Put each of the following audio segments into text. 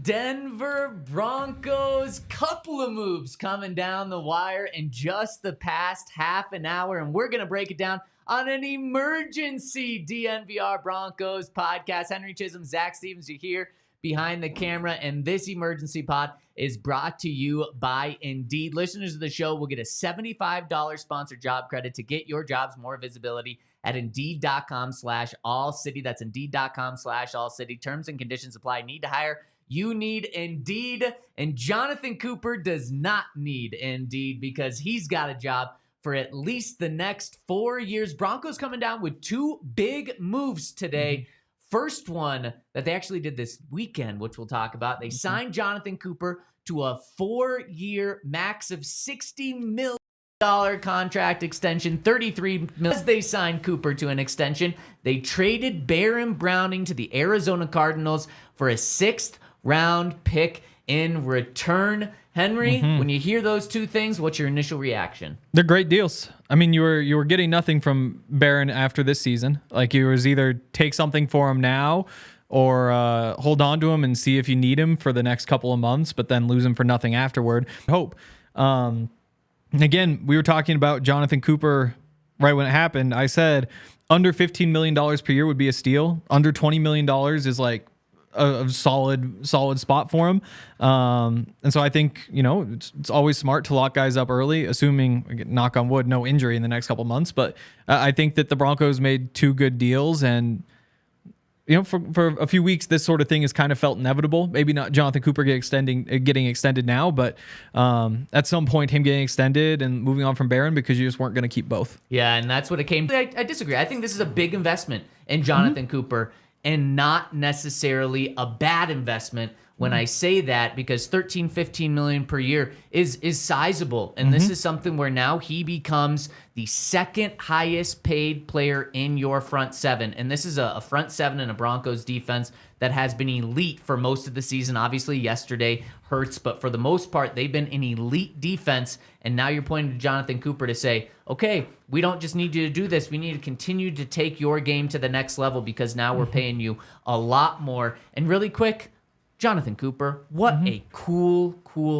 Denver Broncos, couple of moves coming down the wire in just the past half an hour, and we're going to break it down on an emergency DNVR Broncos podcast. Henry Chisholm, Zach Stevens, you here behind the camera, and this emergency pod is brought to you by Indeed. Listeners of the show will get a $75 sponsored job credit to get your jobs more visibility at Indeed.com/AllCity. That's Indeed.com/AllCity. Terms and conditions apply. Need to hire? You need Indeed, and Jonathon Cooper does not need Indeed because he's got a job for at least the next 4 years. Broncos coming down with two big moves today. First one that they actually did this weekend, which we'll talk about. They signed Jonathon Cooper to a 4-year max of $60 million contract extension, $33 million. As they signed Cooper to an extension, they traded Baron Browning to the Arizona Cardinals for a 6th-round pick in return. Henry, when you hear those two things, what's your initial reaction? They're great deals. I mean, you were getting nothing from Baron after this season. Like, you was either take something for him now or hold on to him and see if you need him for the next couple of months, but then lose him for nothing afterward. Hope. Again, we were talking about Jonathon Cooper right when it happened. I said under $15 million per year would be a steal. Under $20 million is like a solid spot for him. And so I think, it's always smart to lock guys up early, assuming, knock on wood, no injury in the next couple months. But I think that the Broncos made two good deals, and for a few weeks, this sort of thing has kind of felt inevitable. Maybe not Jonathon Cooper getting extended now, but at some point him getting extended and moving on from Baron because you just weren't going to keep both. Yeah, and that's what it came to. I disagree. I think this is a big investment in Jonathon Cooper, and not necessarily a bad investment when I say that, because $13-15 million per year is sizable. And this is something where now he becomes the second highest paid player in your front seven. And this is a front seven in a Broncos defense that has been elite for most of the season. Obviously, yesterday hurts, but for the most part, they've been an elite defense. And now you're pointing to Jonathon Cooper to say, okay, we don't just need you to do this. We need to continue to take your game to the next level because now we're paying you a lot more. And really quick, Jonathon Cooper, what a cool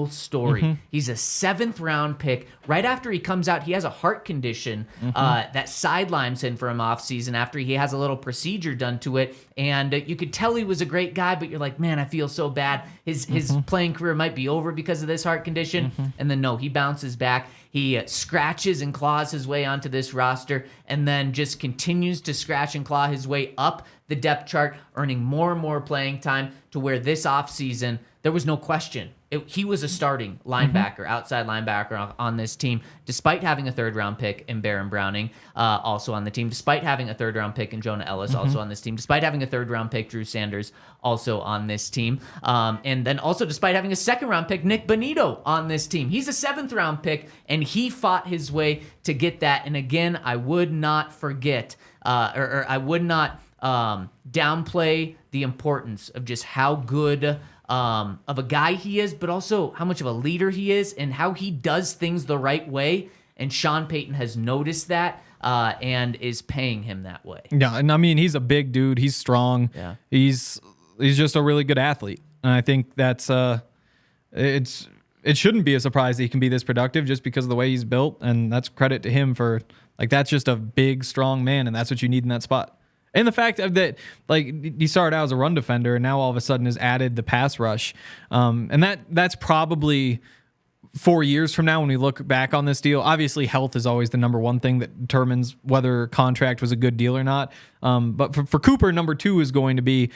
story. He's a 7th-round pick. Right after he comes out, he has a heart condition that sidelines him for him offseason after he has a little procedure done to it. And you could tell he was a great guy, but you're like, man, I feel so bad. His playing career might be over because of this heart condition. And then, no, he bounces back. He scratches and claws his way onto this roster and then just continues to scratch and claw his way up the depth chart, earning more and more playing time to where this offseason, there was no question. He was a starting linebacker, outside linebacker on this team, despite having a 3rd-round pick in Baron Browning also on the team, despite having a 3rd-round pick in Jonah Ellis also on this team, despite having a 3rd-round pick, Drew Sanders, also on this team, and then also despite having a 2nd-round pick, Nick Bonito, on this team. He's a 7th-round pick, and he fought his way to get that. And again, I would not forget, or I would not downplay the importance of just how good of a guy he is, but also how much of a leader he is and how he does things the right way. And Sean Payton has noticed that and is paying him that way. Yeah, and I mean, he's a big dude. He's strong. Yeah. He's just a really good athlete. And I think that's it shouldn't be a surprise that he can be this productive just because of the way he's built. And that's credit to him for, like, that's just a big, strong man, and that's what you need in that spot. And the fact that, like, he started out as a run defender and now all of a sudden has added the pass rush. And that's probably 4 years from now when we look back on this deal. Obviously, health is always the number one thing that determines whether a contract was a good deal or not. But for Cooper, number 2 is going to be,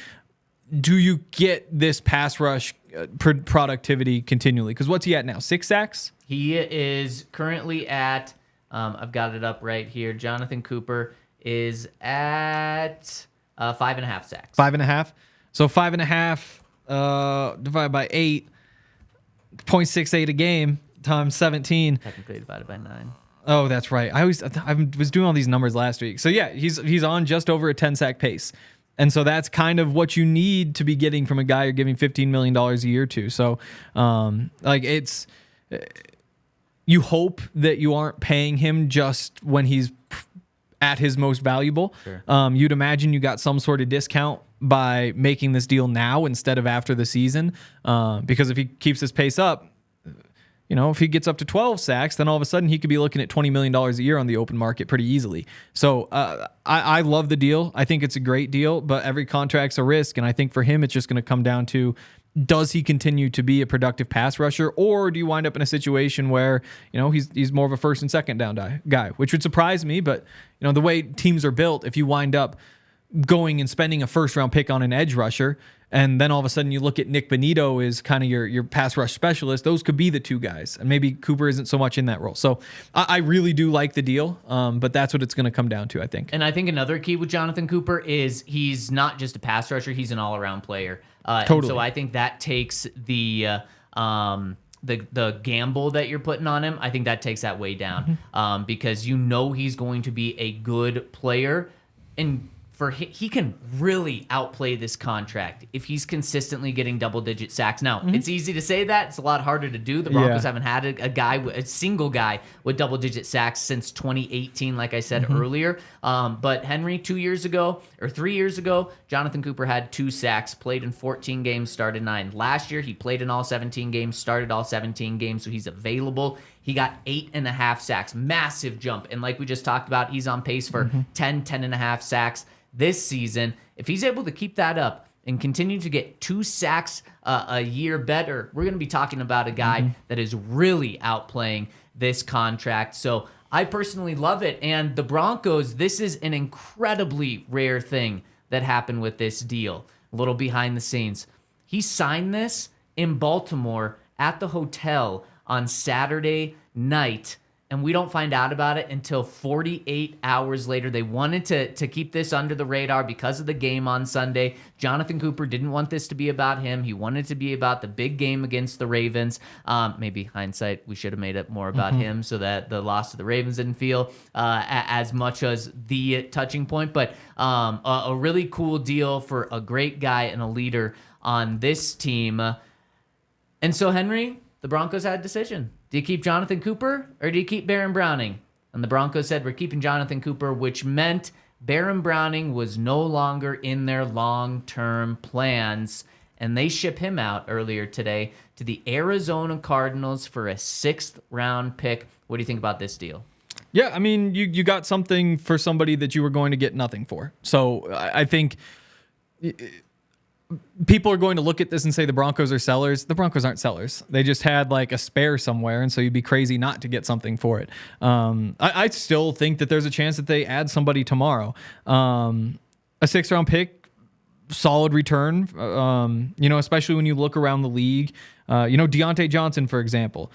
do you get this pass rush productivity continually? Because what's he at now? 6 sacks? He is currently at, I've got it up right here, Jonathon Cooper is at 5.5 sacks. 5.5. So 5.5 divided by 8. 0.68 a game times 17. Technically divided by 9. Oh, that's right. I was doing all these numbers last week. So yeah, he's on just over a 10 sack pace. And so that's kind of what you need to be getting from a guy you're giving $15 million a year to. So you hope that you aren't paying him just when he's at his most valuable. Sure. You'd imagine you got some sort of discount by making this deal now instead of after the season. Because if he keeps his pace up, if he gets up to 12 sacks, then all of a sudden he could be looking at $20 million a year on the open market pretty easily. So I love the deal. I think it's a great deal, but every contract's a risk. And I think for him, it's just going to come down to, does he continue to be a productive pass rusher, or do you wind up in a situation where, he's more of a first and second down guy, which would surprise me. But, the way teams are built, if you wind up going and spending a first round pick on an edge rusher, and then all of a sudden you look at Nick Benito as kind of your pass rush specialist, those could be the two guys. And maybe Cooper isn't so much in that role. So I really do like the deal, but that's what it's going to come down to, I think. And I think another key with Jonathon Cooper is he's not just a pass rusher, he's an all-around player. Totally. And so I think that takes the gamble that you're putting on him, I think that takes that way down, because he's going to be a good player, and he can really outplay this contract if he's consistently getting double-digit sacks. Now, it's easy to say that. It's a lot harder to do. The Broncos haven't had a single guy with double-digit sacks since 2018, like I said earlier. But Henry, 3 years ago, Jonathon Cooper had 2 sacks, played in 14 games, started 9. Last year, he played in all 17 games, started all 17 games, so he's available. He got 8.5 sacks, massive jump. And like we just talked about, he's on pace for 10.5 sacks this season. If he's able to keep that up and continue to get 2 sacks a year better, we're going to be talking about a guy that is really outplaying this contract. So I personally love it. And the Broncos, this is an incredibly rare thing that happened with this deal. A little behind the scenes. He signed this in Baltimore at the hotel on Saturday night, and we don't find out about it until 48 hours later. They wanted to keep this under the radar because of the game on Sunday. Jonathon Cooper didn't want this to be about him. He wanted it to be about the big game against the Ravens. Maybe hindsight, we should have made it more about him so that the loss to the Ravens didn't feel as much as the touching point. But a really cool deal for a great guy and a leader on this team. And so, Henry, the Broncos had a decision. Do you keep Jonathon Cooper or do you keep Baron Browning? And the Broncos said, we're keeping Jonathon Cooper, which meant Baron Browning was no longer in their long-term plans. And they ship him out earlier today to the Arizona Cardinals for a 6th-round pick. What do you think about this deal? Yeah, I mean, you got something for somebody that you were going to get nothing for. So I think people are going to look at this and say the Broncos are sellers. The Broncos aren't sellers. They just had like a spare somewhere, and so you'd be crazy not to get something for it. I still think that there's a chance that they add somebody tomorrow. A 6th-round pick, solid return, especially when you look around the league. Deontay Johnson, for example,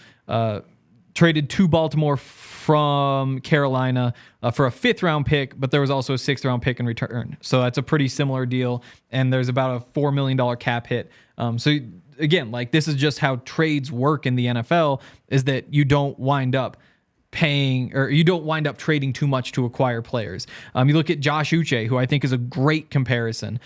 traded to Baltimore from Carolina for a 5th-round pick, but there was also a 6th-round pick in return. So that's a pretty similar deal, and there's about a $4 million cap hit. So again, like, this is just how trades work in the NFL, is that you don't wind up paying, or you don't wind up trading too much to acquire players. You look at Josh Uche, who I think is a great comparison.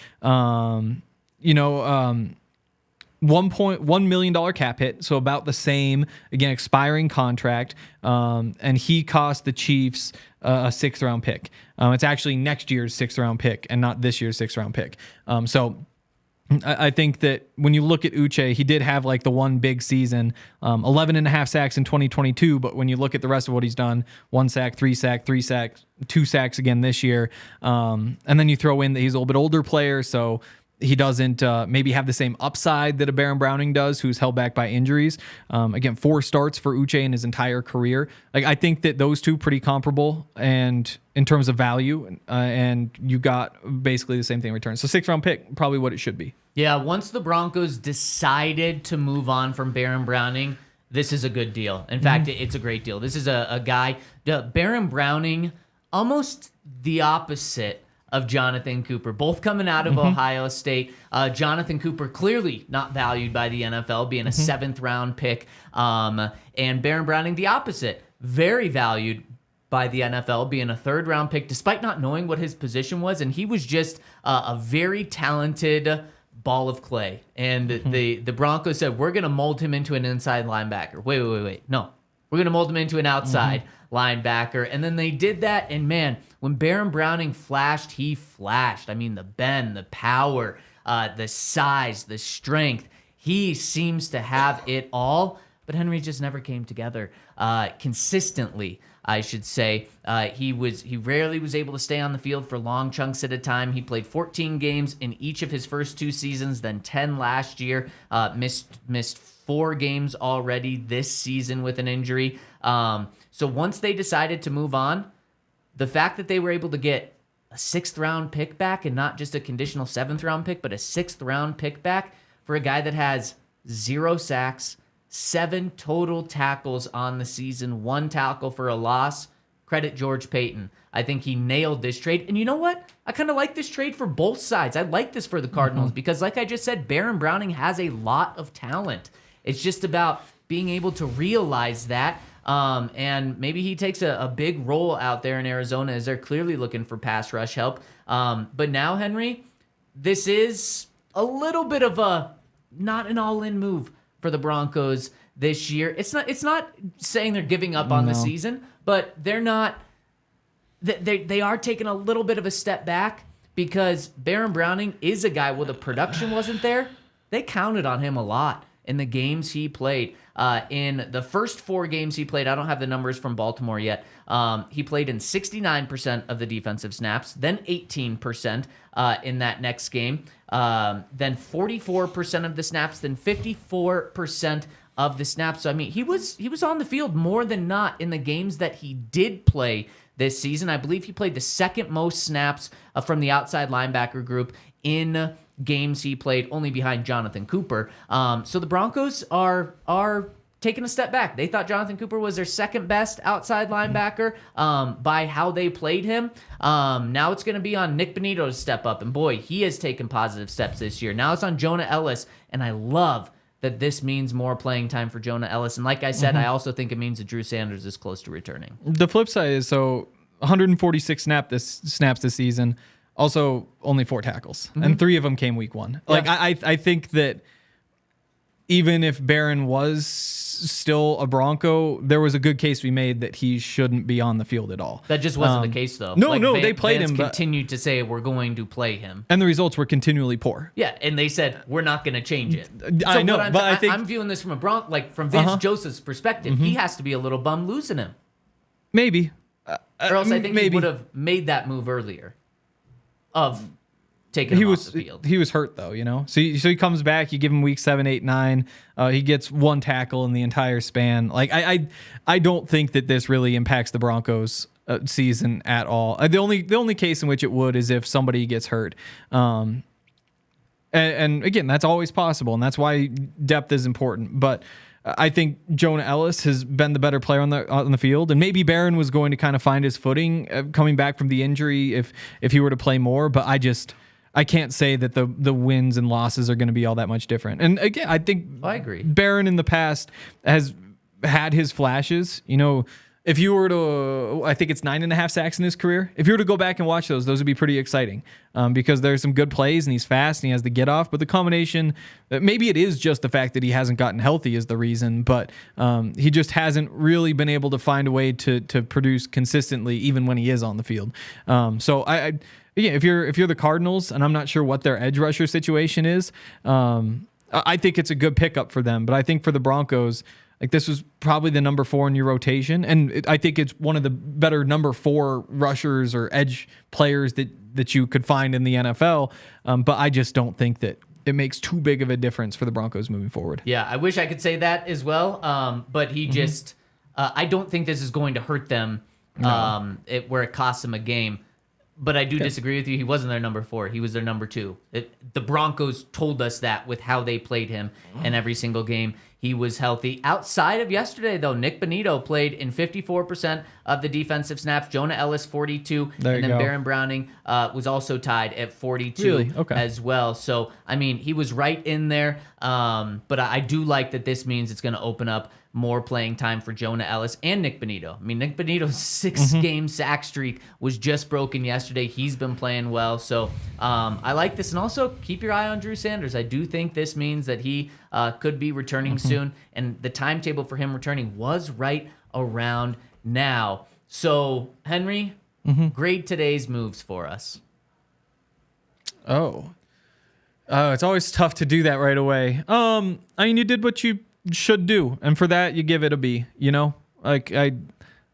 $1.1 million cap hit, so about the same, again, expiring contract, and he cost the Chiefs a 6th-round pick. It's actually next year's 6th-round pick and not this year's 6th-round pick. So I think that when you look at Uche, he did have like the one big season, 11.5 sacks in 2022, but when you look at the rest of what he's done, 1 sack, 3 sack, 3 sacks, 2 sacks again this year, and then you throw in that he's a little bit older player, so he doesn't maybe have the same upside that a Baron Browning does, who's held back by injuries. Again, 4 starts for Uche in his entire career. Like, I think that those two pretty comparable, and in terms of value, and you got basically the same thing in return. So 6th-round pick, probably what it should be. Yeah, once the Broncos decided to move on from Baron Browning, this is a good deal. In fact, it's a great deal. This is a guy, Baron Browning, almost the opposite of Jonathon Cooper, both coming out of Ohio State. Jonathon Cooper clearly not valued by the NFL, being a 7th-round pick. And Baron Browning, the opposite, very valued by the NFL, being a 3rd-round pick, despite not knowing what his position was. And he was just a very talented ball of clay. And the Broncos said, we're going to mold him into an inside linebacker. Wait. No, we're going to mold him into an outside linebacker. And then they did that. And man, when Baron Browning flashed, he flashed. I mean, the bend, the power, the size, the strength. He seems to have it all. But Henry just never came together consistently, I should say. He rarely was able to stay on the field for long chunks at a time. He played 14 games in each of his first 2 seasons, then 10 last year. Missed 4 games already this season with an injury. So once they decided to move on, the fact that they were able to get a 6th-round pick back, and not just a conditional 7th-round pick, but a 6th-round pick back for a guy that has 0 sacks, 7 total tackles on the season, 1 tackle for a loss. Credit George Paton. I think he nailed this trade. And you know what? I kind of like this trade for both sides. I like this for the Cardinals because, like I just said, Baron Browning has a lot of talent. It's just about being able to realize that. And maybe he takes a big role out there in Arizona as they're clearly looking for pass rush help. But now, Henry, this is a little bit of a not an all-in move for the Broncos this year. It's not saying they're giving up on the season, but they're not. They are taking a little bit of a step back because Baron Browning is a guy. Well, the production wasn't there. They counted on him a lot in the games he played. In the first 4 games he played, I don't have the numbers from Baltimore yet. He played in 69% of the defensive snaps, then 18% in that next game, then 44% of the snaps, then 54% of the snaps. So I mean, he was on the field more than not in the games that he did play this season. I believe he played the 2nd most snaps from the outside linebacker group in games he played, only behind Jonathon Cooper. So the Broncos are taking a step back. They thought Jonathon Cooper was their 2nd best outside linebacker by how they played him. Now it's going to be on Nick Bonito to step up, and boy, he has taken positive steps this year. Now it's on Jonah Ellis, and I love that this means more playing time for Jonah Ellis. And like I said, I also think it means that Drew Sanders is close to returning. The flip side is, so 146 snaps this season, also only 4 tackles, and 3 of them came week 1. Yeah. Like I think that even if Barron was still a Bronco, there was a good case we made that he shouldn't be on the field at all. That just wasn't the case, though. No, they played Vance him. Continued to say we're going to play him, and the results were continually poor. Yeah, and they said we're not going to change it. I know, but I think I'm viewing this from from Vance Joseph's perspective. He has to be a little bummed losing him, maybe, or else I think he would have made that move earlier. Of taking him off the field. He was hurt though, you know. So he comes back. You give him week 7, 8, 9. He gets 1 tackle in the entire span. Like I don't think that this really impacts the Broncos season at all. The only case in which it would is if somebody gets hurt. And again, that's always possible, and that's why depth is important. But I think Jonah Ellis has been the better player on the field, and maybe Barron was going to kind of find his footing coming back from the injury if he were to play more. But I can't say that the wins and losses are going to be all that much different. And again, I think I agree. Barron in the past has had his flashes. You know, if you were to, I think it's 9.5 sacks in his career. If you were to go back and watch those would be pretty exciting because there's some good plays and he's fast and he has the get off. But the combination, maybe it is just the fact that he hasn't gotten healthy is the reason, but he just hasn't really been able to find a way to produce consistently even when he is on the field. So yeah, if you're the Cardinals, and I'm not sure what their edge rusher situation is, I think it's a good pickup for them. But I think for the Broncos, like this was probably the number 4 in your rotation, and I think it's one of the better number 4 rushers or edge players that you could find in the NFL. But I just don't think that it makes too big of a difference for the Broncos moving forward. Yeah, I wish I could say that as well. But he just, I don't think this is going to hurt them where it costs them a game. But I do disagree with you. He wasn't their number 4. He was their number 2. The Broncos told us that with how they played him in every single game he was healthy. Outside of yesterday, though, Nick Bonito played in 54% of the defensive snaps. Jonah Ellis, 42. There and you then go. Baron Browning was also tied at 42 Really? Okay. as well. So, I mean, he was right in there. But I do like that this means it's going to open up more playing time for Jonah Ellis and Nick Bonito. I mean, Nick Bonito's 6-game sack streak was just broken yesterday. He's been playing well. So I like this. And also keep your eye on Drew Sanders. I do think this means that he could be returning soon. And the timetable for him returning was right around now. So, Henry, grade today's moves for us. It's always tough to do that right away. I mean, you did what you should do, and for that, you give it a B. You know, like I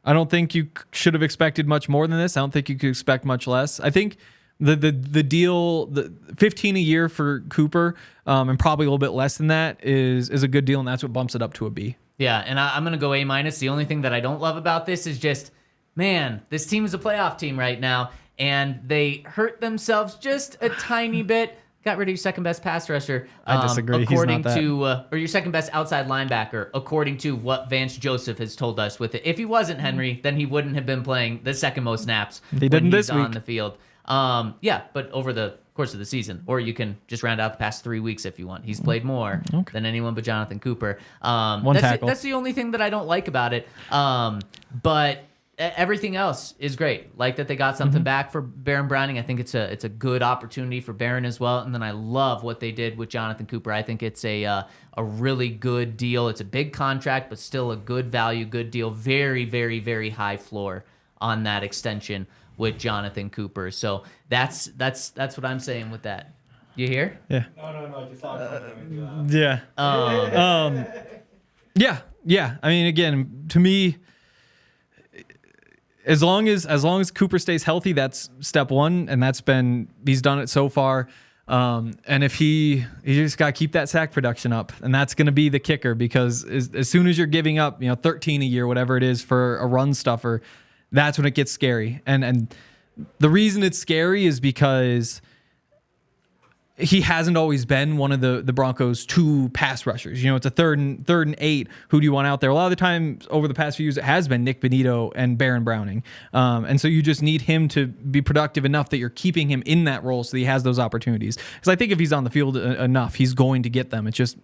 don't think you should have expected much more than this. I don't think you could expect much less. I think the deal, the 15 a year for Cooper, and probably a little bit less than that is a good deal, and that's what bumps it up to a B. Yeah, and I'm gonna go A-. The only thing that I don't love about this is just, man, this team is a playoff team right now, and they hurt themselves just a tiny bit. Got rid of your second best pass rusher. I disagree. According He's not that. or your second best outside linebacker, according to what Vance Joseph has told us with it. If he wasn't Henry, then he wouldn't have been playing the second most snaps He didn't when this he's on week. the field. Yeah, but over the course of the season, or you can just round out the past 3 weeks if you want. He's played more than anyone but Jonathon Cooper. One tackle. That's the only thing that I don't like about it. But everything else is great. Like that they got something back for Baron Browning. I think it's a good opportunity for Baron as well. And then I love what they did with Jonathon Cooper. I think it's a really good deal. It's a big contract, but still a good value, good deal. Very, very, very high floor on that extension with Jonathon Cooper. So that's what I'm saying with that. You hear? Yeah. No, just thought Yeah. Yeah. I mean, again, to me, as long as Cooper stays healthy, that's step one, and he's done it so far. And if he just got to keep that sack production up, and that's going to be the kicker, because as soon as you're giving up, 13 a year, whatever it is for a run stuffer, that's when it gets scary. And the reason it's scary is because he hasn't always been one of the Broncos' two pass rushers. It's a third and 8. Who do you want out there? A lot of the time over the past few years, it has been Nick Bonito and Baron Browning. And so you just need him to be productive enough that you're keeping him in that role so that he has those opportunities. Because I think if he's on the field enough, he's going to get them. It's just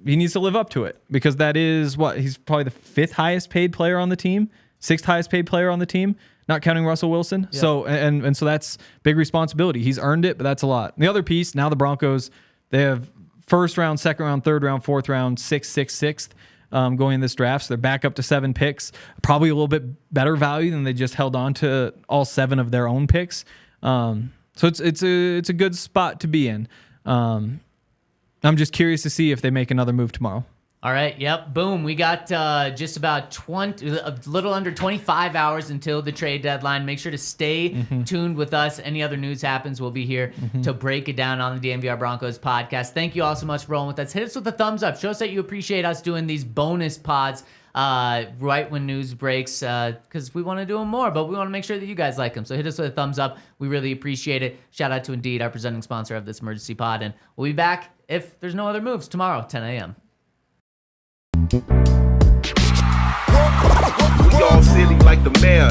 he needs to live up to it, because that is he's probably the 5th highest paid player on the team, 6th highest paid player on the team, not counting Russell Wilson. Yeah. So and so that's big responsibility. He's earned it, but that's a lot. And the other piece, now the Broncos, they have 1st round, 2nd round, 3rd round, 4th round, 6th going in this draft. So they're back up to 7 picks. Probably a little bit better value than they just held on to all 7 of their own picks. So it's a good spot to be in. I'm just curious to see if they make another move tomorrow. All right. Yep. Boom. We got just about a little under 25 hours until the trade deadline. Make sure to stay tuned with us. Any other news happens, we'll be here to break it down on the DNVR Broncos podcast. Thank you all so much for rolling with us. Hit us with a thumbs up. Show us that you appreciate us doing these bonus pods right when news breaks, because we want to do them more, but we want to make sure that you guys like them. So hit us with a thumbs up. We really appreciate it. Shout out to Indeed, our presenting sponsor of this emergency pod. And we'll be back if there's no other moves tomorrow, 10 a.m. We all silly like the mayor.